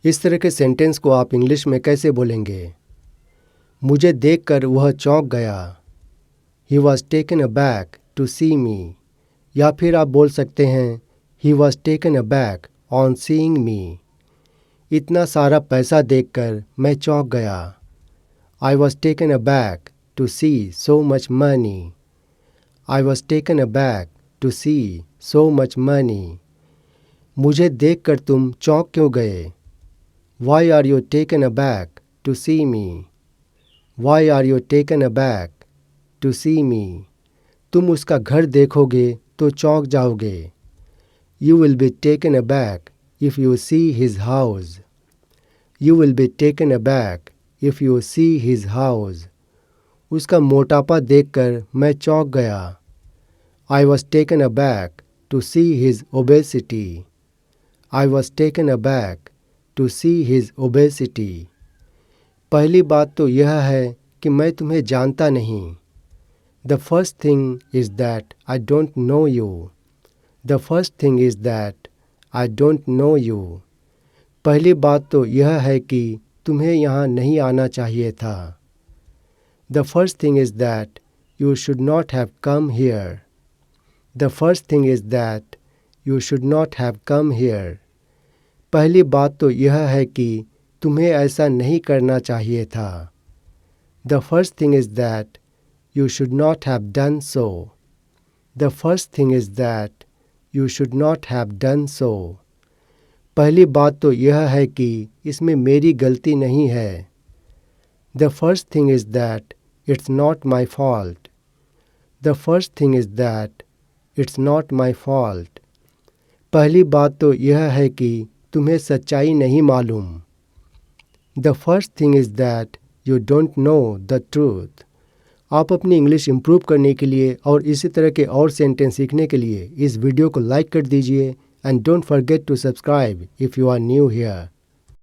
इस तरह के सेंटेंस को आप इंग्लिश में कैसे बोलेंगे? मुझे देखकर वह चौंक गया। He was taken aback to see me। या फिर आप बोल सकते हैं He was taken aback on seeing me। इतना सारा पैसा देखकर मैं चौंक गया। I was taken aback to see so much money। I was taken aback to see so much money। मुझे देखकर तुम चौंक क्यों गए? Why are you taken aback to see me? Why are you taken aback to see me? तुम उसका घर देखोगे तो चौंक जाओगे। You will be taken aback if you see his house। You will be taken aback if you see his house। उसका मोटापा देखकर मैं चौंक गया। I was taken aback to see his obesity। I was taken aback to see his obesity। पहली बात तो यह है कि मैं तुम्हें जानता नहीं। The first thing is that I don't know you। The first thing is that I don't know you। पहली बात तो यह है कि तुम्हें यहाँ नहीं आना चाहिए था। The first thing is that you should not have come here। The first thing is that you should not have come here। पहली बात तो यह है कि तुम्हें ऐसा नहीं करना चाहिए था। The first thing is that you should not have done so। The first thing is that you should not have done so। पहली बात तो यह है कि इसमें मेरी गलती नहीं है। The first thing is that it's not my fault। The first thing is that it's not my fault। पहली बात तो यह है कि तुम्हें सच्चाई नहीं मालूम। The first thing is that you don't know the truth। आप अपनी इंग्लिश इम्प्रूव करने के लिए और इसी तरह के और सेंटेंस सीखने के लिए इस वीडियो को लाइक कर दीजिए and don't forget to subscribe if you are new here.